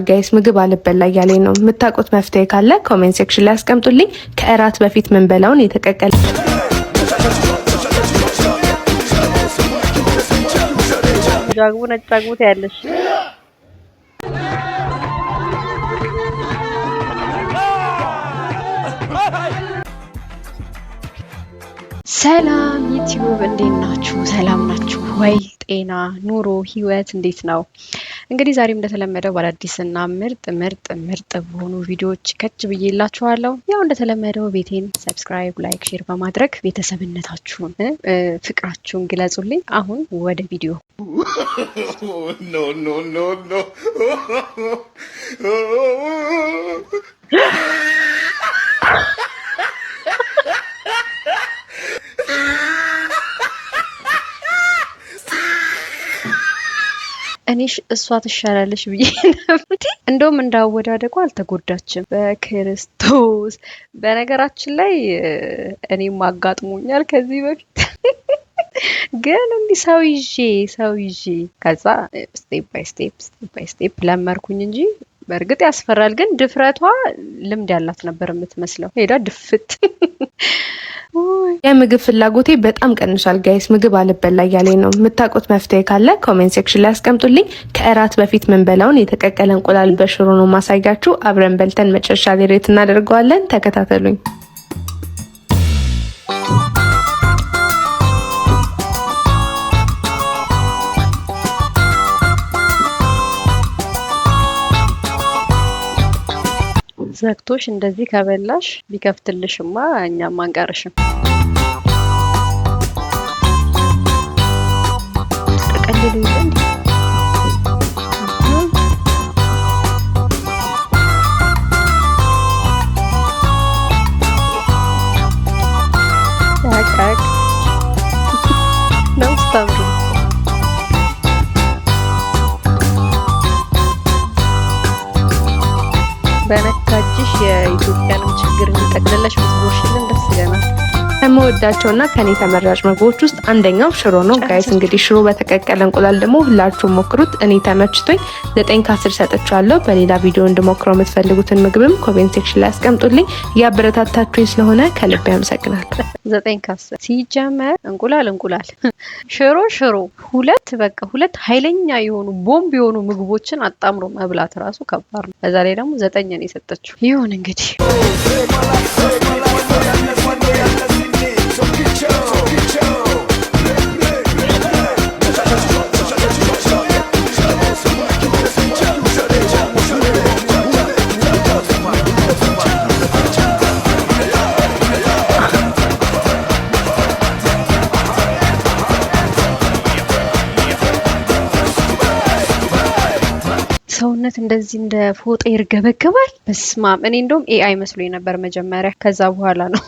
ጋይስ ምግብ አልበላ እያለኝ ነው። የምታውቁት መፍትሄ ካለ ኮሜንት ሴክሽን ላይ አስቀምጡልኝ። ከእራት በፊት ምን በላውን የተቀቀለ ጃግቡ ነጫግቡ ታያለሽ። ሰላም ዩቲዩብ እንዴት ናችሁ? ሰላም ናችሁ ወይ? ጤና ኑሮ ህይወት እንዴት ነው? እንግዲህ ዛሬም እንደተለመደው በአዳዲስና ምርጥ በሆኑ ቪዲዮዎች ከች ብዬላችኋለሁ። ያው እንደተለመደው ቤቴን ሰብስክራይብ፣ ላይክ፣ ሼር በማድረግ ቤተሰብነታችሁን ፍቅራችሁን ግለጹልኝ። አሁን ወደ ቪዲዮ እኔሽ እሷ ትሻላለሽ ብዬ ነበር። እንደውም እንዳወዳደቁ አልተጎዳችም በክርስቶስ። በነገራችን ላይ እኔም አጋጥሞኛል ከዚህ በፊት ግን እንዲህ ሰው ይዤ ከዛ ስቴፕ ባይ ስቴፕ ለመርኩኝ እንጂ በእርግጥ ያስፈራል። ግን ድፍረቷ ልምድ ያላት ነበር የምትመስለው። ሄዳ ድፍት የምግብ ፍላጎቴ በጣም ቀንሷል ጋይስ። ምግብ አልበላ እያለኝ ነው። የምታውቁት መፍትሄ ካለ ኮሜንት ሴክሽን ላይ አስቀምጡልኝ። ከእራት በፊት ምን በላውን የተቀቀለ እንቁላል በሽሮ ነው ማሳያችሁ። አብረን በልተን መጨረሻ ላይ ሬት እናደርገዋለን። ተከታተሉኝ። ዘግቶሽ እንደዚህ ከበላሽ ቢከፍትልሽማ እኛም አንቀርሽም። ተቀልሉ ይዘን ታቃቅ ነው ስታምሩ በነካጅሽ የኢትዮጵያንም ችግር እንዲጠቅልለሽ ብትጎሽልን ደስ ይለናል። ከምወዳቸውና ከኔ ተመራጭ ምግቦች ውስጥ አንደኛው ሽሮ ነው ጋይስ። እንግዲህ ሽሮ በተቀቀለ እንቁላል ደግሞ ሁላችሁም ሞክሩት። እኔ ተመችቶኝ 9 ከ10 ሰጥቻለሁ። በሌላ ቪዲዮ እንድሞክረው የምትፈልጉትን ምግብም ኮሜንት ሴክሽን ላይ አስቀምጡልኝ። ያበረታታችሁኝ ስለሆነ ከልብ ያመሰግናለሁ። 9 ከ10 ሲጀመር እንቁላል ሽሮ ሁለት ኃይለኛ የሆኑ ቦምብ የሆኑ ምግቦችን አጣምሮ መብላት ራሱ ከባድ ነው። በዛ ላይ ደግሞ 9 ነው የሰጠችው። ይሁን እንግዲህ ሰውነት እንደዚህ እንደ ፎጣ ይርገበገባል። በስማም እኔ እንደውም ኤአይ መስሎኝ ነበር መጀመሪያ። ከዛ በኋላ ነው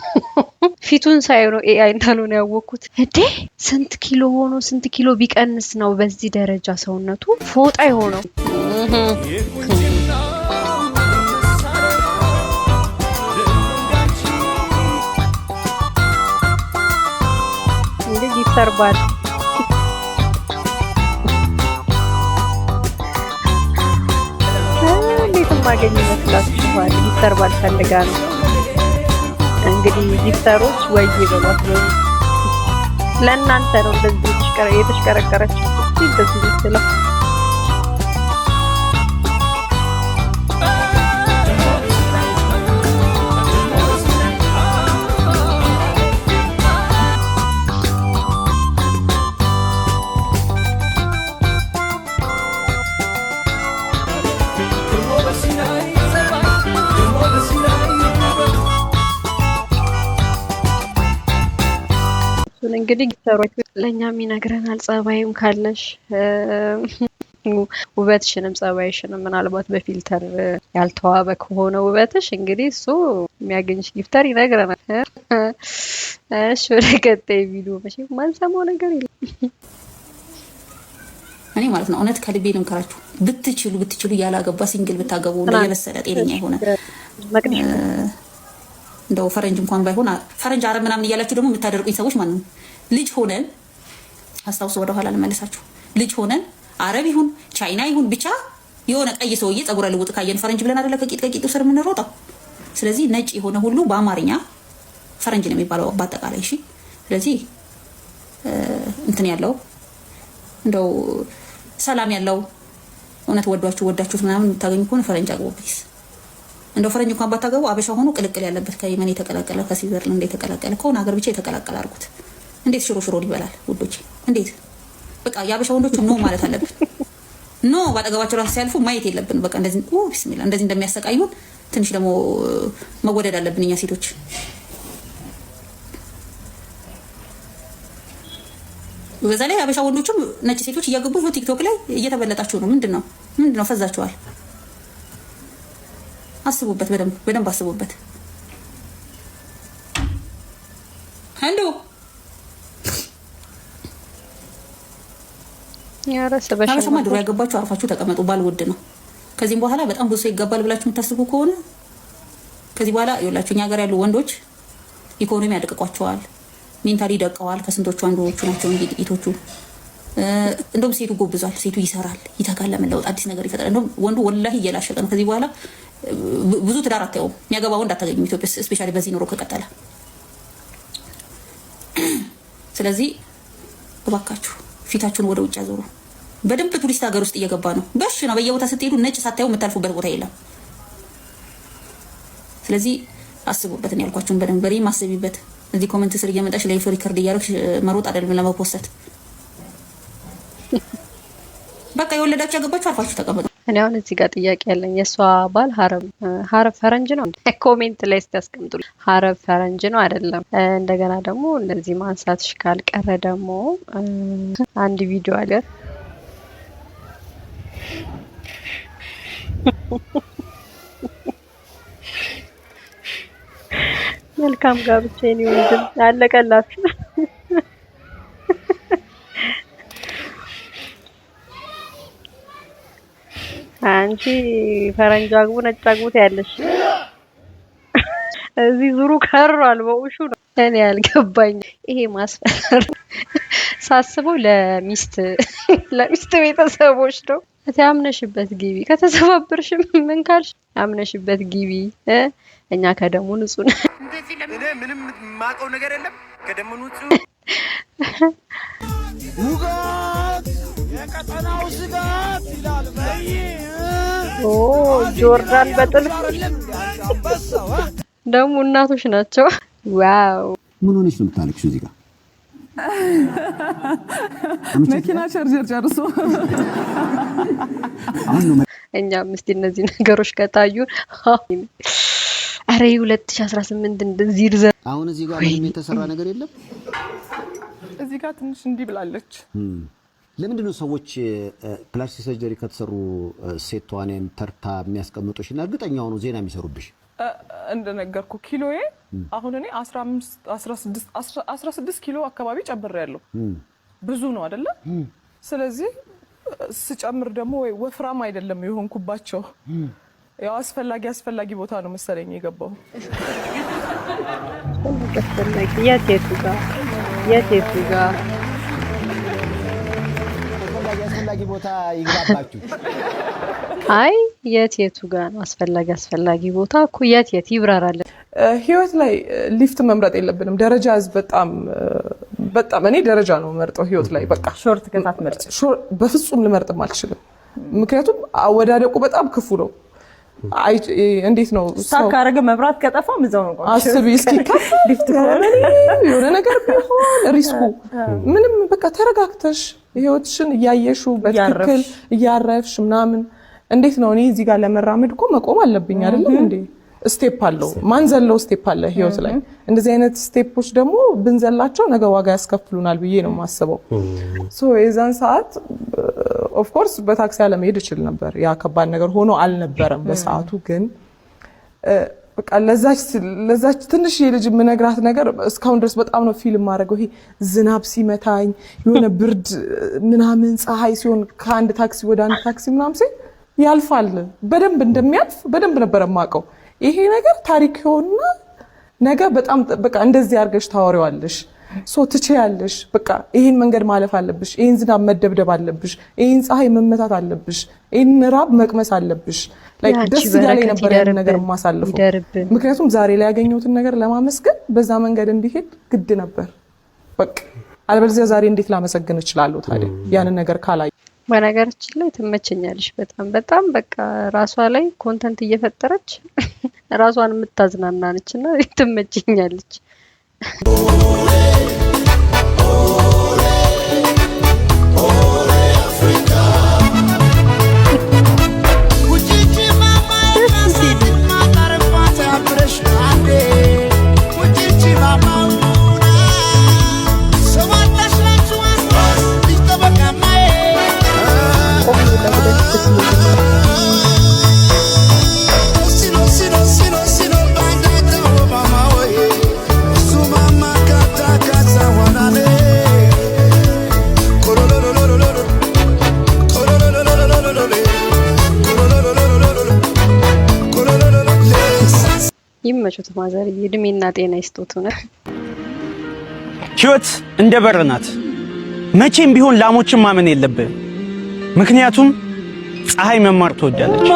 ፊቱን ሳይሆን ነው ኤአይ እንዳልሆነ ያወቅኩት። እንዴ ስንት ኪሎ ቢቀንስ ነው በዚህ ደረጃ ሰውነቱ ፎጣ የሆነው? እንዴ ይሰርባል። ማገኝ ይመስላችኋል? ይሰርባል ፈልጋ ነው እንግዲህ። ጊፍተሮች ወይ በሏት ነው ለእናንተ ነው እንደዚህ የተሽከረከረች እንደዚህ ይችላል። እንግዲህ ጊፍተሮች ለኛም ይነግረናል። ጸባይም ካለሽ ውበትሽንም ጸባይሽንም ምናልባት በፊልተር ያልተዋበ ከሆነ ውበትሽ እንግዲህ እሱ የሚያገኝሽ ጊፍተር ይነግረናል። እሺ ወደ ቀጣይ ቪዲዮ መቼም ማንሰማው ነገር የለም። እኔ ማለት ነው እውነት ከልቤ ነው የምከራችሁ። ብትችሉ ያላገባ ሲንግል ብታገቡ ነው የበሰለ ጤነኛ የሆነ እንደው ፈረንጅ እንኳን ባይሆን ፈረንጅ አረብ ምናምን እያላችሁ ደግሞ የምታደርቁኝ ሰዎች ማለት ነው ልጅ ሆነን አስታውሱ፣ ወደ ኋላ ልመልሳችሁ። ልጅ ሆነን አረብ ይሁን ቻይና ይሁን ብቻ የሆነ ቀይ ሰውዬ ጸጉረ ልውጥ ካየን ፈረንጅ ብለን አይደለ ከቂጡ ስር የምንሮጠው። ስለዚህ ነጭ የሆነ ሁሉ በአማርኛ ፈረንጅ ነው የሚባለው በአጠቃላይ። እሺ ስለዚህ እንትን ያለው እንደው ሰላም ያለው እውነት ወዳችሁት ምናምን የምታገኙ ከሆነ ፈረንጅ አግቡ ፕሊዝ። እንደው ፈረንጅ እንኳን ባታገቡ አበሻ ሆኖ ቅልቅል ያለበት ከየመን የተቀላቀለ ከስዊዘርላንድ የተቀላቀለ ከሆነ ሀገር ብቻ የተቀላቀለ አድርጉት። እንዴት ሽሮ ይበላል ውዶች? እንዴት በቃ የአበሻ ወንዶች ኖ ማለት አለብን። ኖ ባጠገባቸው ራሱ ሲያልፉ ማየት የለብን። በቃ እንደዚህ ቢስሚላ እንደዚህ እንደሚያሰቃዩን ትንሽ ደግሞ መወደድ አለብን እኛ ሴቶች። በዛ ላይ አበሻ ወንዶችም ነጭ ሴቶች እያገቡ ቲክቶክ ላይ እየተበለጣችሁ ነው። ምንድነው ፈዛችኋል? አስቡበት፣ በደንብ አስቡበት። ሄሎ አበሻማ ድሮ ያገባችሁ አርፋችሁ ተቀመጡ። ባልወድ ነው። ከዚህም በኋላ በጣም ብዙ ሰው ይገባል ብላችሁ የምታስቡ ከሆነ ከዚህ በኋላ ይኸውላችሁ እኛ ሀገር ያሉ ወንዶች ኢኮኖሚ ያደቅቋቸዋል፣ ሜንታሊ ደቀዋል። ከስንቶቹ አንዶቹ ናቸው እንጂ ጥቂቶቹ። እንደውም ሴቱ ጎብዟል። ሴቱ ይሰራል፣ ይተጋል፣ ለመለወጥ አዲስ ነገር ይፈጥራል። እንደውም ወንዱ ወላሂ እየላሸቀ ነው። ከዚህ በኋላ ብዙ ትዳር አታዩም። የሚያገባ ወንድ አታገኙም ኢትዮጵያ፣ ስፔሻሊ በዚህ ኑሮ ከቀጠለ። ስለዚህ እባካችሁ ፊታችሁን ወደ ውጭ አዞሩ። በደንብ ቱሪስት ሀገር ውስጥ እየገባ ነው። በሽ ነው። በየቦታ ስትሄዱ ነጭ ሳታዩ የምታልፉበት ቦታ የለም። ስለዚህ አስቡበትን ያልኳችሁን በደንብ በሬም አስቢበት። እዚህ ኮሜንት ስር እየመጣሽ ላይፍ ሪከርድ እያደረግሽ መሮጥ አይደለም ለመፖሰት። በቃ የወለዳችሁ ያገባችሁ አርፋችሁ ተቀመጡ። እኔ አሁን እዚህ ጋር ጥያቄ ያለኝ የእሷ ባል ሀረብ ፈረንጅ ነው? ኮሜንት ላይ እስቲ ያስቀምጡ። ሀረብ ፈረንጅ ነው አይደለም? እንደገና ደግሞ እንደዚህ ማንሳትሽ ካልቀረ ደግሞ አንድ ቪዲዮ አለ መልካም ጋብቻ የኔ ወንድም ያለቀላችሁ። አንቺ ፈረንጅ አግቡ ነጭ አግቡት ያለሽ እዚህ ዙሩ ከሯል። በውሹ ነው እኔ ያልገባኝ ይሄ ማስፈራር ሳስበው ለሚስት ቤተሰቦች ነው። አምነሽበት ግቢ፣ ከተሰባበርሽም ምን ካልሽ አምነሽበት ግቢ። እኛ ከደሙ ንጹህ ነን። እኔ ምንም ማቀው ነገር የለም ከደሙ ንጹህ። ውጋት የቀጠናው ስጋት ይላል በይ ጆርዳን በጥልፍ ደግሞ እናቶች ናቸው። ዋው ምን ሆነሽ ነው የምታለቅሽው? እዚህ ጋር መኪና ቻርጀር ጨርሶ እኛም እስቲ እነዚህ ነገሮች ከታዩ አረ 2018 እንደዚህ ይርዘ። አሁን እዚህ ጋር ምንም የተሰራ ነገር የለም። እዚህ ጋር ትንሽ እንዲህ ብላለች። ለምንድን ነው ሰዎች ፕላስቲክ ሰርጀሪ ከተሰሩ ሴት ተዋናያን ተርታ የሚያስቀምጡሽ እና እርግጠኛ ሆነው ዜና የሚሰሩብሽ? እንደነገርኩ ኪሎዬ አሁን እኔ 16 ኪሎ አካባቢ ጨምሬያለሁ። ብዙ ነው አይደለ? ስለዚህ ስጨምር ደግሞ ወፍራም አይደለም የሆንኩባቸው። ያው አስፈላጊ ቦታ ነው መሰለኝ የገባው። የቴቱ ጋር አስፈላጊ ቦታ ይግባባችሁ። አይ የቴቱ ጋር ነው አስፈላጊ ቦታ እኮ የት ይብራራል። ህይወት ላይ ሊፍት መምረጥ የለብንም። ደረጃ በጣም እኔ ደረጃ ነው መርጠው ህይወት ላይ በቃ ሾርት ከታት መርጥ በፍጹም ልመርጥም አልችልም። ምክንያቱም አወዳደቁ በጣም ክፉ ነው። እንዴት ነው ሳካረገ መብራት ከጠፋ ምዛው ነው። አስቢ እስኪ ሊፍት የሆነ ነገር ቢሆን ሪስኩ ምንም በቃ ተረጋግተሽ ህይወትሽን እያየሹ በትክክል እያረፍሽ ምናምን እንዴት ነው? እኔ እዚህ ጋር ለመራመድ እኮ መቆም አለብኝ አይደል እንዴ? ስቴፕ አለው ማንዘለው ስቴፕ አለ ህይወት ላይ። እንደዚህ አይነት ስቴፖች ደግሞ ብንዘላቸው ነገ ዋጋ ያስከፍሉናል ብዬ ነው የማስበው። የዛን ሰዓት ኦፍ ኮርስ በታክሲ አለመሄድ እችል ነበር። ያ ከባድ ነገር ሆኖ አልነበረም በሰዓቱ። ግን በቃ ለዛች ትንሽ የልጅ የምነግራት ነገር እስካሁን ድረስ በጣም ነው ፊልም ማድረገው። ይሄ ዝናብ ሲመታኝ የሆነ ብርድ ምናምን ፀሐይ ሲሆን ከአንድ ታክሲ ወደ አንድ ታክሲ ምናምን ሲል ያልፋል። በደንብ እንደሚያልፍ በደንብ ነበር የማውቀው። ይሄ ነገር ታሪክ ይሆንና ነገ በጣም በቃ እንደዚህ አድርገሽ ታወሪዋለሽ። ሶ ትችያለሽ፣ በቃ ይሄን መንገድ ማለፍ አለብሽ፣ ይሄን ዝናብ መደብደብ አለብሽ፣ ይሄን ፀሐይ መመታት አለብሽ፣ ይሄን ራብ መቅመስ አለብሽ። ላይክ ደስ ያለ ነበር ያን ነገር ማሳለፈው። ምክንያቱም ዛሬ ላይ ያገኘሁትን ነገር ለማመስገን በዛ መንገድ እንዲሄድ ግድ ነበር በቃ። አልበለዚያ ዛሬ እንዴት ላመሰግን እችላለሁ ታዲያ ያንን ነገር ካላይ። በነገራችን ላይ ትመቸኛለሽ በጣም በቃ ራሷ ላይ ኮንተንት እየፈጠረች ራሷን የምታዝናና ነችና ትመቸኛለች። ይመቹት ማዘር እድሜና ጤና ይስጡት ነው። ህይወት እንደ በር ናት። መቼም ቢሆን ላሞችን ማመን የለብህም። ምክንያቱም ፀሐይ መማር ትወዳለች።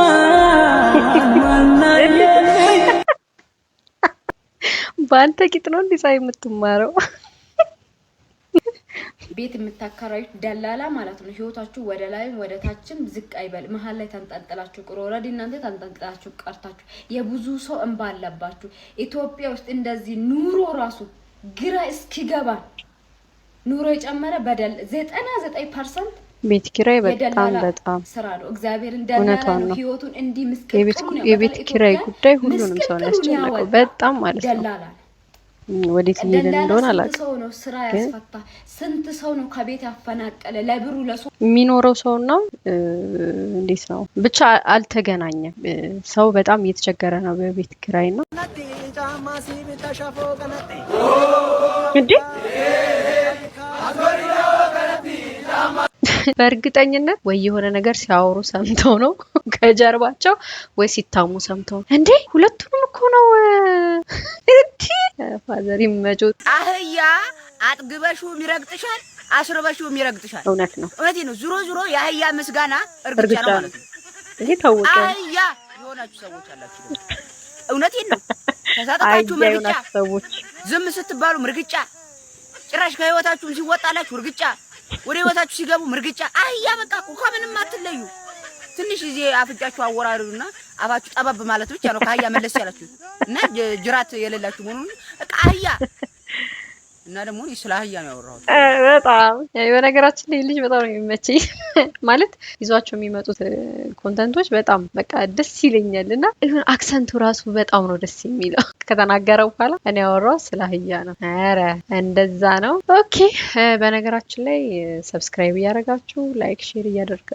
በአንተ ቂጥ ነው እንዴ ፀሐይ የምትማረው? ቤት የምታከራዩት ደላላ ማለት ነው። ህይወታችሁ ወደ ላይም ወደ ታችም ዝቅ አይበል። መሀል ላይ ተንጠልጥላችሁ ቅሩ። ኦሬዲ እናንተ ተንጠልጥላችሁ ቀርታችሁ የብዙ ሰው እንባ አለባችሁ። ኢትዮጵያ ውስጥ እንደዚህ ኑሮ ራሱ ግራ እስኪገባ ኑሮ የጨመረ በደል 99% ቤት ኪራይ በጣም ስራ ነው። እግዚአብሔር እንደላላ ነው ህይወቱን እንዲህ ምስቅልቅሉ ነው። የቤት ኪራይ ጉዳይ ሁሉንም ሰው ያስጨነቀው በጣም ማለት ነው። ደላላ ወዴት እየሄድን እንደሆነ አላውቅም። ሰው ነው ስራ ያስፈታ። ስንት ሰው ነው ከቤት ያፈናቀለ ለብሩ ለሱ የሚኖረው ሰውና እንዴት ነው ብቻ አልተገናኘም። ሰው በጣም እየተቸገረ ነው በቤት ኪራይ ነው እንዴ። በእርግጠኝነት ወይ የሆነ ነገር ሲያወሩ ሰምተው ነው ከጀርባቸው ወይ ሲታሙ ሰምተው እንዴ። ሁለቱንም እኮ ነው እንዴ። ፋዘር ይመጩት። አህያ አጥግበሽው ይረግጥሻል፣ አስርበሽው ይረግጥሻል። እውነት ነው። ዙሮ የአህያ ምስጋና እርግጫ ነው ማለት ነው። ይሄ ታወቀ። አህያ የሆናችሁ ሰዎች አላችሁ። እውነቴን ነው። ተሳታችሁ ምርግጫ፣ ዝም ስትባሉ ምርግጫ፣ ጭራሽ ከህይወታችሁ ሲወጣላችሁ ምርግጫ፣ ወደ ህይወታችሁ ሲገቡ ምርግጫ። አህያ በቃ ከምንም አትለዩ። ትንሽ ጊዜ አፍጫችሁ አወራሩና አባችሁ ጠበብ ማለት ብቻ ነው ከአህያ መለስ ያላችሁ እና ጅራት የሌላችሁ መሆኑን በቃ አህያ እና ደግሞ ስለ አህያ ነው ያወራሁት። በጣም በነገራችን ላይ ልጅ በጣም ነው የሚመቸኝ ማለት ይዟቸው የሚመጡት ኮንተንቶች በጣም በቃ ደስ ይለኛልና ይሁን አክሰንቱ ራሱ በጣም ነው ደስ የሚለው። ከተናገረው በኋላ እኔ ያወራው ስለ አህያ ነው። ኧረ እንደዛ ነው። ኦኬ በነገራችን ላይ ሰብስክራይብ እያደረጋችሁ ላይክ ሼር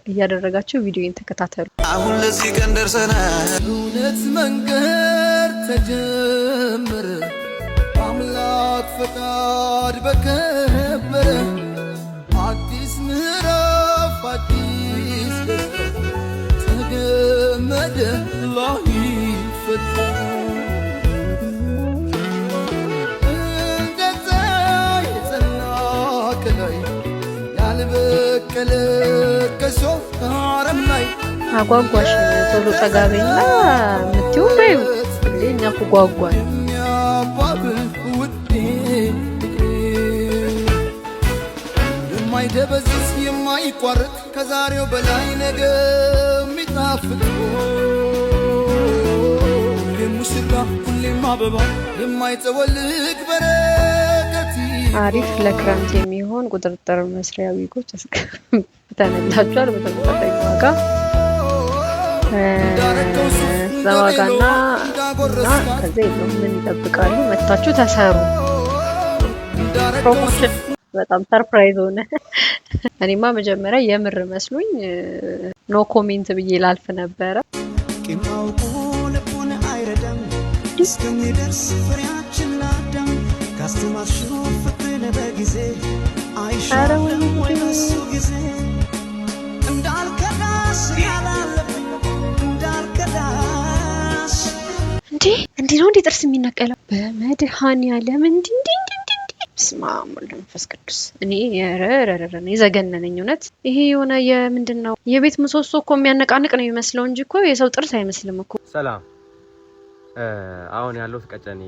እያደረጋችሁ ቪዲዮን ተከታተሉ። አሁን ለዚህ ቀን ደርሰናል። እውነት መንገድ ተጀመረ አምላክ ፈቃድ በከበረ አዲስ ምዕራፍ አዲስ ተገመደ ላይ ፈታ እንደዛ የጸና ከላይ ያልበቀለ ከሶፍ አረም ላይ አጓጓሽ ቶሎ ጠጋቤና ምትዩ በዩ እንደኛ ጓጓን የማይደበዝዝ የማይቋረጥ ከዛሬው በላይ ነገ የሚጣፍጥ ሙሽራ ሁሌም አበባ የማይጠወልግ በረከት አሪፍ ለክረምት የሚሆን ቁጥጥር መስሪያ ዊጎች ተነላችኋል በተመጣጣኝ ዋጋ በዋጋና ከዛ የለውም። ምን ይጠብቃሉ? መታችሁ ተሰሩ። ፕሮሞሽን በጣም ሰርፕራይዝ ሆነ። እኔማ መጀመሪያ የምር መስሉኝ ኖ ኮሜንት ብዬ ላልፍ ነበረ። ቂማውቁ ልቡን አይረዳም እስከሚደርስ ፍሬያችን ላዳም ካስተማርሽው ፍቅርን በጊዜ አይሻለም ወይ በሱ ጊዜ እንዳልከዳሽ ያላለብኝ እንዴ ነው እንዴ ጥርስ የሚነቀለው? በመድኃኒዓለም እንዴ ስማ ወልድ መንፈስ ቅዱስ እኔ ረረረረን የዘገነነኝ እውነት ይሄ የሆነ የምንድነው የቤት ምሰሶ እኮ የሚያነቃንቅ ነው የሚመስለው እንጂ እኮ የሰው ጥርስ አይመስልም እኮ። ሰላም አሁን ያለው ቀጨኔ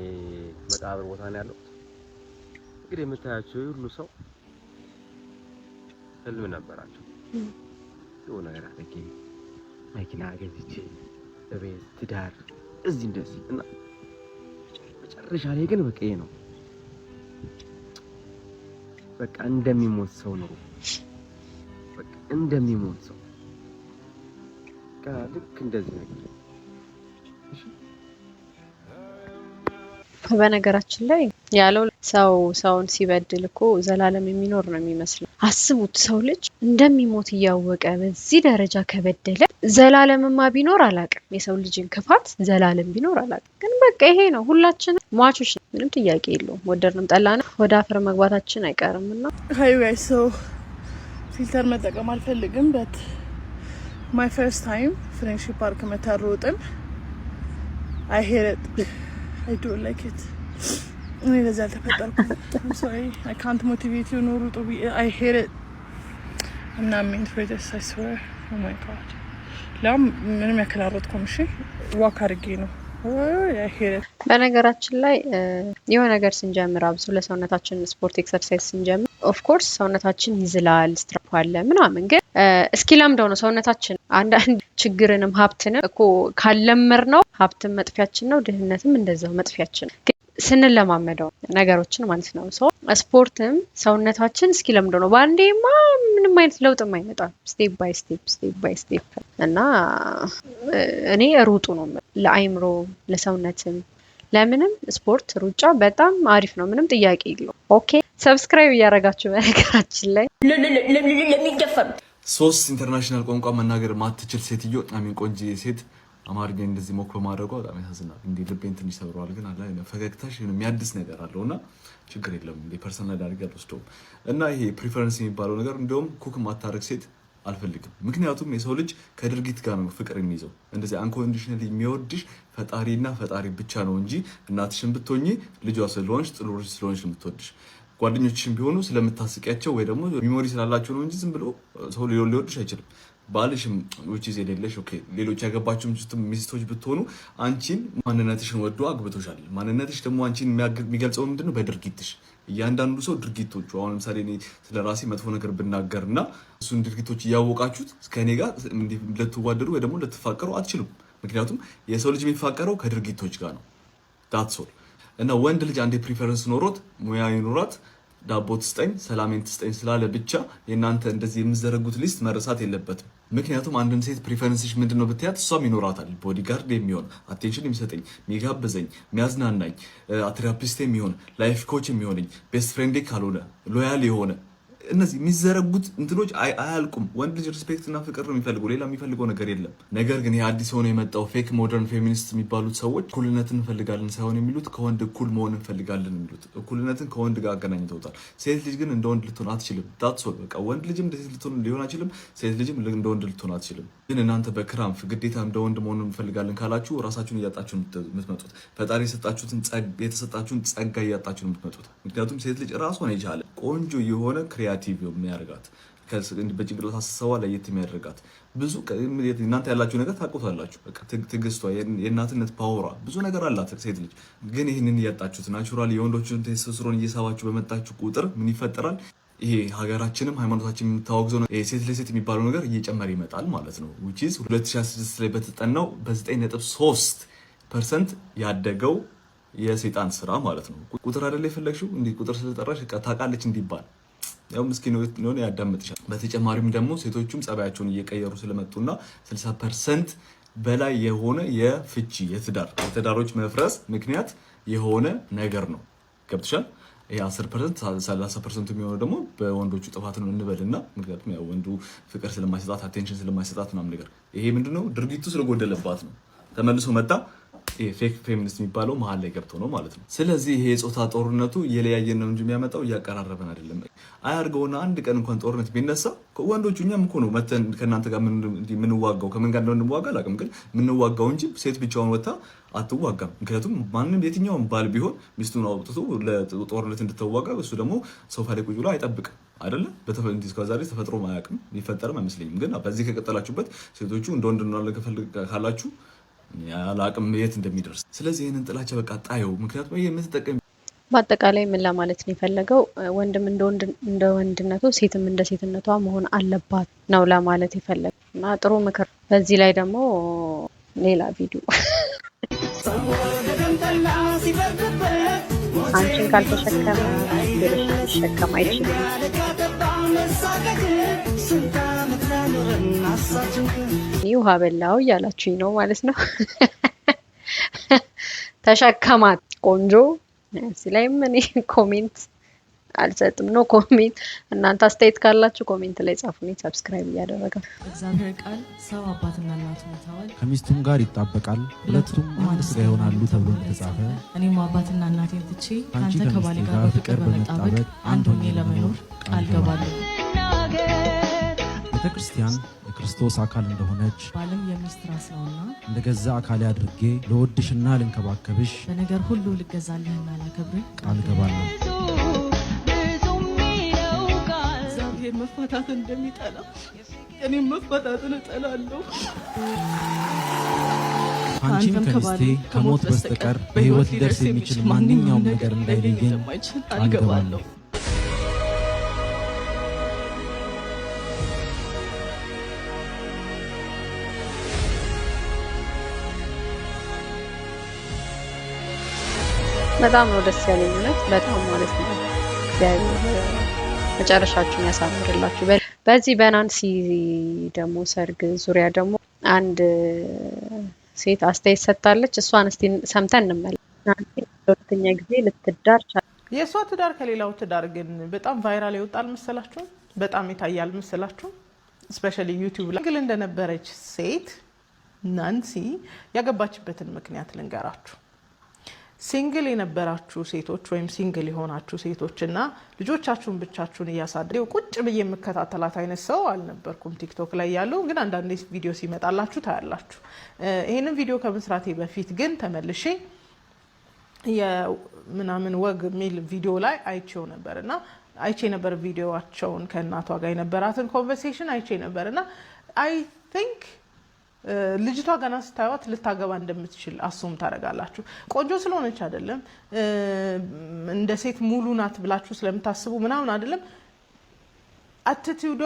መቃብር ቦታ ነው ያለው። እንግዲህ የምታያቸው ሁሉ ሰው ህልም ነበራቸው። የሆነ ነገር አለኝ መኪና ገዝቼ በቤት ትዳር እዚህ እንደዚህ እና መጨረሻ ላይ ግን በቃ ይሄ ነው በቃ እንደሚሞት ሰው ነው። በቃ እንደሚሞት ሰው ልክ እንደዚህ ነገር። በነገራችን ላይ ያለው ሰው ሰውን ሲበድል እኮ ዘላለም የሚኖር ነው የሚመስለው። አስቡት ሰው ልጅ እንደሚሞት እያወቀ በዚህ ደረጃ ከበደለ ዘላለምማ ቢኖር አላቅም። የሰው ልጅን ክፋት ዘላለም ቢኖር አላቅም። ግን በቃ ይሄ ነው፣ ሁላችንም ሟቾች ነው፣ ምንም ጥያቄ የለውም። ወደድንም ጠላንም ወደ አፈር መግባታችን አይቀርምና ሃይ ጋይስ ሶ ፊልተር መጠቀም አልፈልግም በት ማይ ፈርስት ታይም ፍሬንድሺፕ ፓርክ መታሮጥን I hate it. I don't like it. እኔ ለዛ አልተፈጠርኩም። I'm sorry. I can't motivate you. ኖሩ ጦቢ I hate it. I'm not meant for this, I swear. Oh my god. ለም ምንም ያከላረጥኩም እሺ ዋክ አድርጌ ነው። I hate it. በነገራችን ላይ የሆነ ነገር ስንጀምር አብሶ ለሰውነታችን ስፖርት ኤክሰርሳይዝ ስንጀምር ኦፍ ኮርስ ሰውነታችን ይዝላል፣ ስትራፕ አለ ምናምን። ግን እስኪ ለምደው ነው ሰውነታችን አንዳንድ ችግርንም ሀብትንም እኮ ካለመር ነው ሀብትን መጥፊያችን ነው፣ ድህነትም እንደዛው መጥፊያችን ነው ስንለማመደው ነገሮችን ማለት ነው። ሶ ስፖርትም ሰውነታችን እስኪ ለምደው ነው ባንዴማ ምንም አይነት ለውጥ የማይመጣ ስቴፕ ባይ ስቴፕ እና እኔ ሩጡ ነው ለአይምሮ ለሰውነትም ለምንም ስፖርት ሩጫ በጣም አሪፍ ነው፣ ምንም ጥያቄ የለው። ኦኬ ሰብስክራይብ እያደረጋችሁ በነገራችን ላይ ለሚደፈሩ 3 ኢንተርናሽናል ቋንቋ መናገር ማትችል ሴትዮ አሚን ቆንጆ ሴት አማርኛ እንደዚህ ሞክ በማድረጓ በጣም ያሳዝናል። እንዴ ልቤን ትንሽ ሰብሯል። ግን አላ ፈገግታሽ የሚያድስ ነገር አለውና ችግር የለም እንዴ ፐርሰናል አድርገህ አልወስደውም። እና ይሄ ፕሪፈረንስ የሚባለው ነገር እንደውም ኩክ ማታረግ ሴት አልፈልግም። ምክንያቱም የሰው ልጅ ከድርጊት ጋር ነው ፍቅር የሚይዘው። እንደዚህ አንኮንዲሽናሊ የሚወድሽ ፈጣሪና ፈጣሪ ብቻ ነው እንጂ እናትሽን ብትሆኚ ልጇ ስለሆንሽ ጥሩ ልጅ ስለሆንሽ የምትወድሽ ጓደኞችሽን ቢሆኑ ስለምታስቂያቸው ወይ ደግሞ ሚሞሪ ስላላቸው ነው እንጂ ዝም ብሎ ሰው ሊወድሽ አይችልም። ባልሽም which is የሌለሽ ኦኬ ሌሎች ያገባችሁም ሚስቶች ብትሆኑ አንቺን ማንነትሽን ወዶ አግብቶሻል። ማንነትሽ ደግሞ አንቺን የሚገልጸው ምንድነው? በድርጊትሽ። እያንዳንዱ ሰው ድርጊቶቹ አሁን ለምሳሌ እኔ ስለራሴ መጥፎ ነገር ብናገርና እሱን ድርጊቶች እያወቃችሁት ከኔ ጋር ልትዋደዱ ወይ ደግሞ ልትፋቀሩ አትችሉም። ምክንያቱም የሰው ልጅ የሚፋቀረው ከድርጊቶች ጋር ነው። that's all። እና ወንድ ልጅ አንዴ ፕሪፈረንስ ኖሮት ሙያ ይኖራት ዳቦ ትስጠኝ ሰላሜን ትስጠኝ ስላለ ብቻ የእናንተ እንደዚህ የምዘረጉት ሊስት መረሳት የለበትም። ምክንያቱም አንድን ሴት ፕሪፈረንስሽ ምንድነው ብትያት እሷም ይኖራታል። ቦዲጋርድ የሚሆን አቴንሽን የሚሰጠኝ የሚጋብዘኝ የሚያዝናናኝ ቴራፒስት የሚሆን ላይፍ ኮች የሚሆነኝ ቤስት ፍሬንዴ ካልሆነ ሎያል የሆነ እነዚህ የሚዘረጉት እንትሎች አያልቁም። ወንድ ልጅ ሪስፔክት እና ፍቅር ነው የሚፈልገው፣ ሌላ የሚፈልገው ነገር የለም። ነገር ግን የአዲስ ሆኖ የመጣው ፌክ ሞደርን ፌሚኒስት የሚባሉት ሰዎች እኩልነትን እንፈልጋለን ሳይሆን የሚሉት ከወንድ እኩል መሆን እንፈልጋለን የሚሉት እኩልነትን ከወንድ ጋር አገናኝተውታል። ሴት ልጅ ግን እንደ ወንድ ልትሆን አትችልም። that's all በቃ ወንድ ልጅም እንደ ሴት ልትሆን ሊሆን አይችልም፣ ሴት ልጅም እንደ ወንድ ልትሆን አትችልም። ግን እናንተ በክራምፍ ግዴታ እንደ ወንድ መሆን እንፈልጋለን ካላችሁ ራሳችሁን እያጣችሁ የምትመጡት፣ ፈጣሪ የተሰጣችሁን ጸጋ እያጣችሁ የምትመጡት። ምክንያቱም ሴት ልጅ ራሷን የቻለ ቆንጆ የሆነ ክሪያቲቭ የሚያደርጋት በጭንቅላት አስተሳሰቧ ለየት የሚያደርጋት ብዙ እናንተ ያላችሁ ነገር ታውቁታላችሁ። በቃ ትዕግስቷ፣ የእናትነት ፓወሯ ብዙ ነገር አላት ሴት ልጅ። ግን ይህንን እያጣችሁት ናቹራሊ የወንዶችን ቴስቶስትሮን እየሳባችሁ በመጣችሁ ቁጥር ምን ይፈጠራል? ይሄ ሀገራችንም ሃይማኖታችን የምታወግዘው ነው ሴት ለሴት የሚባለው ነገር እየጨመረ ይመጣል ማለት ነው። which is 2016 ላይ በተጠናው በ9.3% ያደገው የሰይጣን ስራ ማለት ነው። ቁጥር አይደለ የፈለግሽው እንዴ? ቁጥር ስለጠራሽ ታውቃለች እንዲባል ያው ምስኪን ነው ያዳምጥሻል። በተጨማሪም ደግሞ ሴቶቹም ጸባያቸውን እየቀየሩ ስለመጡና 60% በላይ የሆነ የፍቺ የትዳሮች መፍረስ ምክንያት የሆነ ነገር ነው። ገብትሻል? ይሄ 10% 30% የሚሆነው ደግሞ በወንዶቹ ጥፋት ነው እንበልና፣ ምክንያቱም ያው ወንዱ ፍቅር ስለማይሰጣት አቴንሽን ስለማይሰጣት ምናምን ነገር ይሄ ምንድነው ድርጊቱ ስለጎደለባት ነው። ተመልሶ መጣ ፌክ ፌሚኒስት የሚባለው መሀል ላይ ገብቶ ነው ማለት ነው። ስለዚህ ይሄ የጾታ ጦርነቱ እየለያየን ነው እንጂ የሚያመጣው እያቀራረበን አይደለም። አያርገውና አንድ ቀን እንኳን ጦርነት ቢነሳ ወንዶቹ እኛም እኮ ነው መተን ከእናንተ ጋር የምንዋጋው። ከምን ጋር እንደምንዋጋ አላውቅም፣ ግን የምንዋጋው እንጂ ሴት ብቻውን ወጥታ አትዋጋም። ምክንያቱም ማንም የትኛውም ባል ቢሆን ሚስቱን አውጥቶ ለጦርነት እንድትዋጋ እሱ ደግሞ ሶፋ ላይ ቁጭ ብሎ አይጠብቅም አይደለ? እስከዛሬ ተፈጥሮ አያውቅም፣ ሊፈጠርም አይመስለኝም። ግን በዚህ ከቀጠላችሁበት ሴቶቹ እንደ ወንድ ካላችሁ አላቅም የት እንደሚደርስ። ስለዚህ ይህንን ጥላቻ በቃ ጣየው። ምክንያቱም ይሄ የምትጠቀም በአጠቃላይ ምን ለማለት ነው የፈለገው ወንድም እንደ ወንድነቱ ሴትም እንደ ሴትነቷ መሆን አለባት ነው ለማለት የፈለገው እና ጥሩ ምክር። በዚህ ላይ ደግሞ ሌላ ቪዲዮ አንቺን ካልተሸከመ ሌሎች ሊሸከም አይችልም። ውሃ በላው እያላችሁኝ ነው ማለት ነው። ተሸከማት ቆንጆ። እዚህ ላይም እኔ ኮሜንት አልሰጥም ነው ኮሜንት። እናንተ አስተያየት ካላችሁ ኮሜንት ላይ ጻፉኝ። ሰብስክራይብ እያደረጋችሁ እግዚአብሔር ቃል ሰው አባትና እናቱን ይተዋል፣ ከሚስቱም ጋር ይጣበቃል፣ ሁለቱም አንድ ስጋ ይሆናሉ ተብሎ እንደተጻፈ እኔም አባትና እናቴን ትቼ ካንተ ከባሌ ጋር በፍቅር በመጣበቅ አንድ ሆኜ ለመኖር ቃል ገባለሁ። ቤተ ክርስቲያን የክርስቶስ አካል እንደሆነች ባልም የሚስት ራስ ነውና እንደ ገዛ አካሌ አድርጌ ለወድሽና ልንከባከብሽ በነገር ሁሉ ልገዛልህና ላከብርህ ቃል ገባለሁ። እግዚአብሔር መፋታትን እንደሚጠላ እኔም መፋታትን እጠላለሁ። አንቺም ከሚስቴ ከሞት በስተቀር በሕይወት ሊደርስ የሚችል ማንኛውም ነገር እንዳይለየን ቃል ገባለሁ። በጣም ነው ደስ ያለኝ እውነት በጣም ማለት ነው። እግዚአብሔር መጨረሻችሁን ያሳምርላችሁ። በዚህ በናንሲ ደግሞ ሰርግ ዙሪያ ደግሞ አንድ ሴት አስተያየት ሰጥታለች። እሷን እስቲ ሰምተን እንመለስ። ናንሲ ለሁለተኛ ጊዜ ልትዳር የእሷ ትዳር ከሌላው ትዳር ግን በጣም ቫይራል ይወጣል መሰላችሁ? በጣም ይታያል መሰላችሁ? ስፔሻሊ ዩቲዩብ ላይ ግል እንደነበረች ሴት ናንሲ ያገባችበትን ምክንያት ልንገራችሁ። ሲንግል የነበራችሁ ሴቶች ወይም ሲንግል የሆናችሁ ሴቶች እና ልጆቻችሁን ብቻችሁን እያሳደጉ ቁጭ ብዬ የምከታተላት አይነት ሰው አልነበርኩም ቲክቶክ ላይ ያለው። ግን አንዳንዴ ቪዲዮ ሲመጣላችሁ ታያላችሁ። ይሄንን ቪዲዮ ከመስራቴ በፊት ግን ተመልሼ የምናምን ወግ ሚል ቪዲዮ ላይ አይቼው ነበርና አይቼ ነበር ቪዲዮዋቸውን ከእናቷ ጋር የነበራትን ኮንቨርሴሽን አይቼ ነበርና አይ ቲንክ ልጅቷ ገና ስታዩት ልታገባ እንደምትችል አሱም ታደርጋላችሁ። ቆንጆ ስለሆነች አይደለም፣ እንደ ሴት ሙሉ ናት ብላችሁ ስለምታስቡ ምናምን አይደለም። አቲቲዩዷ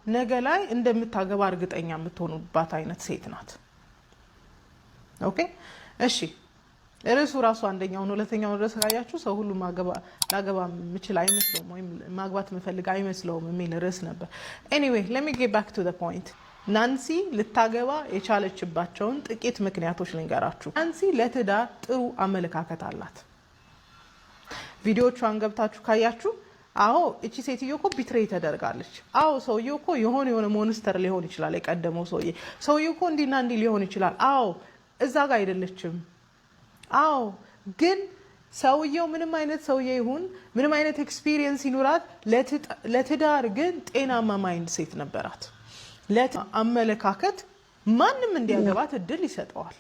ነገ ላይ እንደምታገባ እርግጠኛ የምትሆኑባት አይነት ሴት ናት። ኦኬ እሺ፣ ርዕሱ ራሱ አንደኛው ነው። ሁለተኛው ርዕስ ካያችሁ ሰው ሁሉ ላገባ የምችል አይመስለውም ወይም ማግባት የምፈልግ አይመስለውም የሚል ርዕስ ነበር። ኤኒዌይ ሌት ሚ ጌት ባክ ቱ ዘ ፖይንት። ናንሲ ልታገባ የቻለችባቸውን ጥቂት ምክንያቶች ልንገራችሁ። ናንሲ ለትዳር ጥሩ አመለካከት አላት። ቪዲዮቿን ገብታችሁ ካያችሁ አዎ እቺ ሴትዮ እኮ ቢትሬይ ተደርጋለች። አዎ ሰውየው እኮ የሆነ ሞንስተር ሊሆን ይችላል፣ የቀደመው ሰውየው እኮ እንዲና እንዲ ሊሆን ይችላል። አዎ እዛ ጋር አይደለችም። አዎ ግን ሰውየው ምንም አይነት ሰውዬ ይሁን ምንም አይነት ኤክስፒሪየንስ ይኑራት፣ ለትዳር ግን ጤናማ ማይንድ ሴት ነበራት። ለአመለካከት ማንም እንዲያገባት እድል ይሰጠዋል።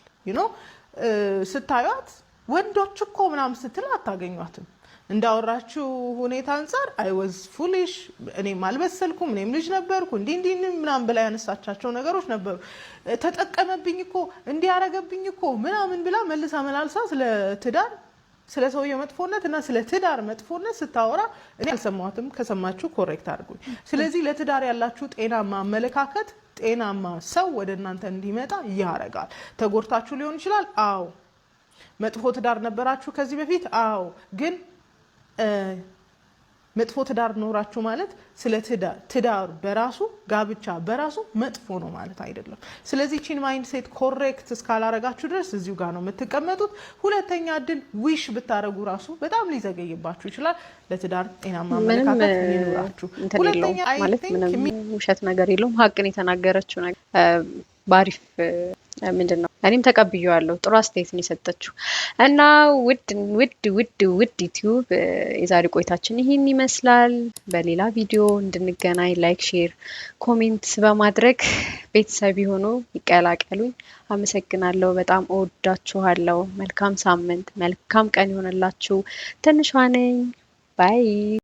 ስታዩት ወንዶች እኮ ምናምን ስትል አታገኟትም። እንዳወራችሁ ሁኔታ አንፃር አይ ዋዝ ፉሊሽ፣ እኔም አልበሰልኩም፣ እኔም ልጅ ነበርኩ፣ እንዲህ ምናምን ብላ ያነሳቻቸው ነገሮች ነበሩ። ተጠቀመብኝ እኮ እንዲያረገብኝ እኮ ምናምን ብላ መልሳ መላልሳ ስለ ትዳር ስለ ሰውየው መጥፎነት እና ስለ ትዳር መጥፎነት ስታወራ እኔ አልሰማሁትም። ከሰማችሁ ኮሬክት አድርጉኝ። ስለዚህ ለትዳር ያላችሁ ጤናማ አመለካከት ጤናማ ሰው ወደ እናንተ እንዲመጣ ያረጋል። ተጎድታችሁ ሊሆን ይችላል። አዎ። መጥፎ ትዳር ነበራችሁ ከዚህ በፊት። አዎ። ግን መጥፎ ትዳር ኖራችሁ ማለት ስለ ትዳር በራሱ ጋብቻ በራሱ መጥፎ ነው ማለት አይደለም። ስለዚህ ቺን ማይንድ ሴት ኮሬክት እስካላረጋችሁ ድረስ እዚሁ ጋር ነው የምትቀመጡት። ሁለተኛ እድል ዊሽ ብታረጉ ራሱ በጣም ሊዘገይባችሁ ይችላል። ለትዳር ጤናማ አመለካከት ይኖራችሁ። ሁለተኛ ማለት ምንም ውሸት ነገር የለውም። ሀቅን የተናገረችው ነገር ባሪፍ ምንድን ነው እኔም ተቀብዬዋለሁ። ጥሩ አስተያየት ነው የሰጠችው እና ውድ ዩቲዩብ የዛሬ ቆይታችን ይህን ይመስላል። በሌላ ቪዲዮ እንድንገናኝ ላይክ፣ ሼር፣ ኮሜንት በማድረግ ቤተሰብ የሆኑ ይቀላቀሉኝ። አመሰግናለሁ። በጣም እወዳችኋለሁ። መልካም ሳምንት፣ መልካም ቀን ይሆንላችሁ። ትንሿ ነኝ። ባይ